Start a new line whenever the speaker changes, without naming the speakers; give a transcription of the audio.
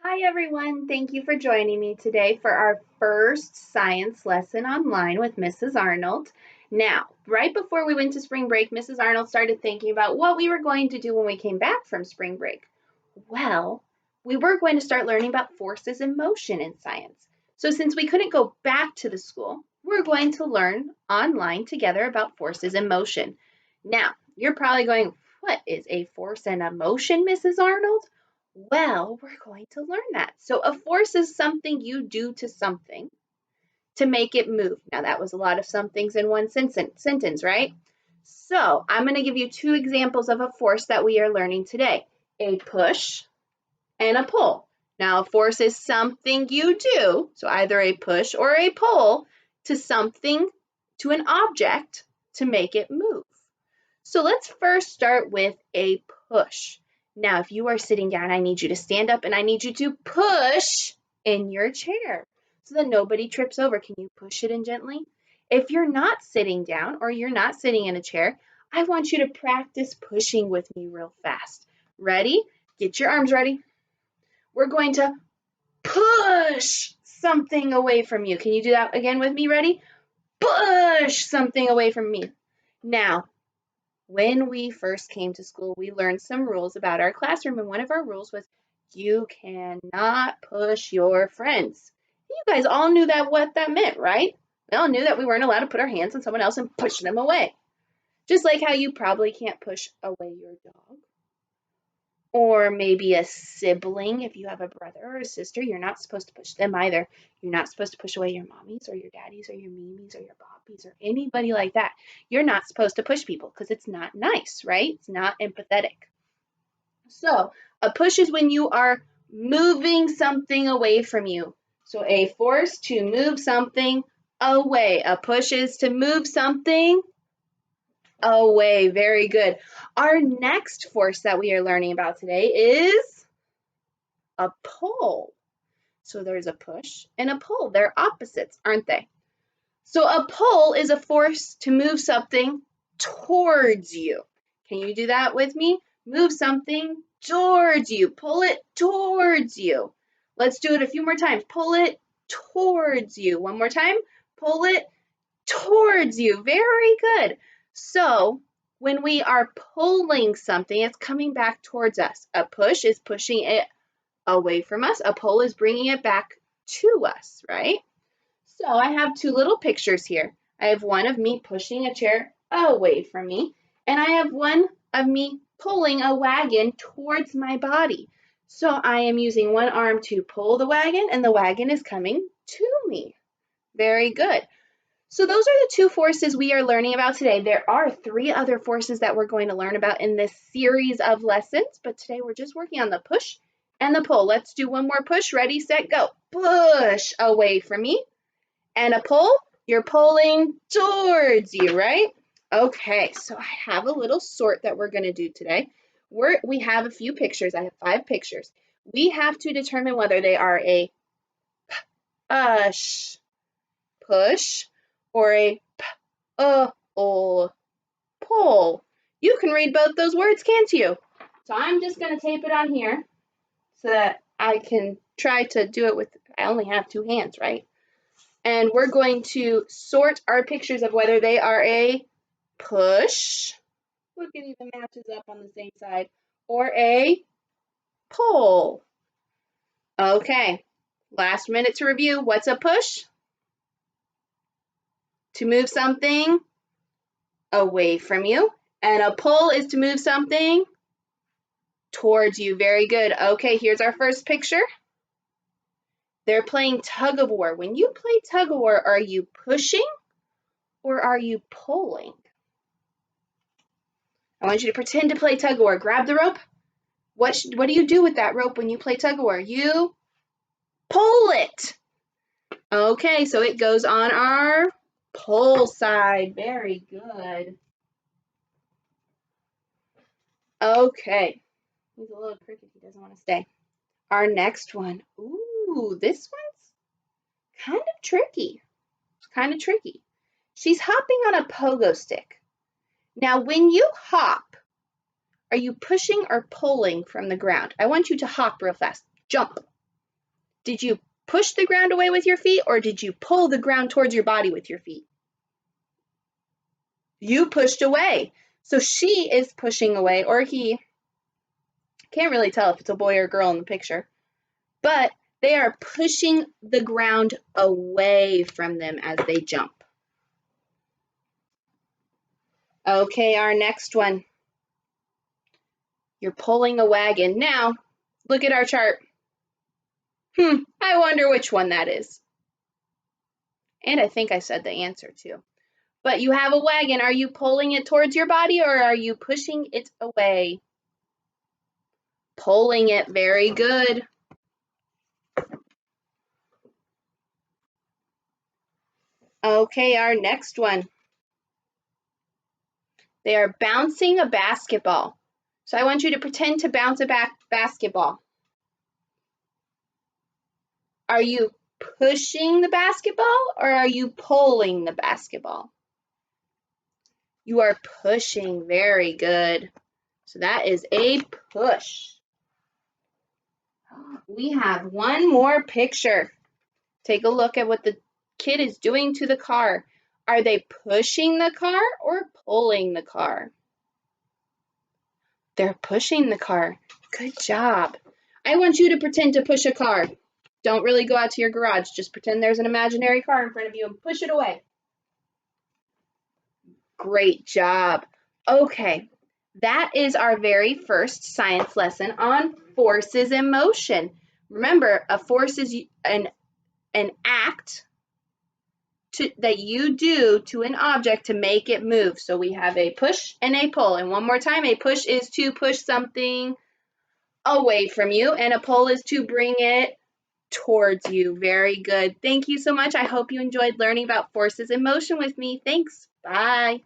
Hi everyone, thank you for joining me today for our first science lesson online with Mrs. Arnold. Now, right before we went to spring break, Mrs. Arnold started thinking about what we were going to do when we came back from spring break. Well, we were going to start learning about forces in motion in science. So since we couldn't go back to the school, we're going to learn online together about forces in motion. Now, you're probably going, what is a force and a motion, Mrs. Arnold? Well, we're going to learn that. So, a force is something you do to something to make it move. Now, that was a lot of somethings in one sentence, right? So, I'm going to give you two examples of a force that we are learning today, a push and a pull. Now, a force is something you do, so either a push or a pull to something, to an object to make it move. So let's first start with a push. Now, if you are sitting down, I need you to stand up and I need you to push in your chair so that nobody trips over. Can you push it in gently? If you're not sitting down or you're not sitting in a chair, I want you to practice pushing with me real fast. Ready? Get your arms ready. We're going to push something away from you. Can you do that again with me? Ready? Push something away from me. Now, when we first came to school, we learned some rules about our classroom, and one of our rules was you cannot push your friends. You guys all knew that what that meant, right? We all knew that we weren't allowed to put our hands on someone else and push them away. Just like how you probably can't push away your dog. Or maybe a sibling, if you have a brother or a sister, you're not supposed to push them either. You're not supposed to push away your mommies or your daddies or your memes or your poppies or anybody like that. You're not supposed to push people because it's not nice, right? It's not empathetic. So, a push is when you are moving something away from you. So, a force to move something away. A push is to move something away. Very good. Our next force that we are learning about today is a pull. So there's a push and a pull. They're opposites, aren't they? So a pull is a force to move something towards you. Can you do that with me? Move something towards you. Pull it towards you. Let's do it a few more times. Pull it towards you. One more time. Pull it towards you. Very good. So when we are pulling something, it's coming back towards us. A push is pushing it away from us. A pull is bringing it back to us, right? So I have two little pictures here. I have one of me pushing a chair away from me, and I have one of me pulling a wagon towards my body. So I am using one arm to pull the wagon, and the wagon is coming to me. Very good. So those are the two forces we are learning about today. There are three other forces that we're going to learn about in this series of lessons, but today we're just working on the push and the pull. Let's do one more push. Ready, set, go. Push away from me. And a pull, you're pulling towards you, right? Okay, so I have a little sort that we're going to do today. We have a few pictures. I have 5 pictures. We have to determine whether they are a push, push, or a pull. You can read both those words, can't you? So I'm just going to tape it on here so that I can try to do it with, I only have 2 hands, right? And we're going to sort our pictures of whether they are a push. Look, it even matches up on the same side. Or a pull. Okay, last minute to review. What's a push? To move something away from you. And a pull is to move something towards you. Very good. Okay, here's our first picture. They're playing tug of war. When you play tug of war, are you pushing or are you pulling? I want you to pretend to play tug of war. Grab the rope. What do you do with that rope when you play tug of war? You pull it. Okay, so it goes on our pull side. Very good. Okay. He's a little cricket. He doesn't want to stay. Our next one. Ooh, this one's kind of tricky. It's kind of tricky. She's hopping on a pogo stick. Now, when you hop, are you pushing or pulling from the ground? I want you to hop real fast. Jump. Did you push the ground away with your feet, or did you pull the ground towards your body with your feet? You pushed away. So she is pushing away, or he. Can't really tell if it's a boy or a girl in the picture. But they are pushing the ground away from them as they jump. Okay, our next one. You're pulling a wagon. Now, look at our chart. I wonder which one that is. And I think I said the answer too. But you have a wagon. Are you pulling it towards your body, or are you pushing it away? Pulling it. Very good. Okay, our next one. They are bouncing a basketball. So I want you to pretend to bounce a basketball. Are you pushing the basketball, or are you pulling the basketball? You are pushing. Very good. So that is a push. We have one more picture. Take a look at what the kid is doing to the car. Are they pushing the car or pulling the car? They're pushing the car. Good job. I want you to pretend to push a car. Don't really go out to your garage. Just pretend there's an imaginary car in front of you and push it away. Great job. Okay, that is our very first science lesson on forces in motion. Remember, a force is an act that you do to an object to make it move. So we have a push and a pull. And one more time, a push is to push something away from you, and a pull is to bring it towards you. Very good. Thank you so much. I hope you enjoyed learning about forces in motion with me. Thanks. Bye.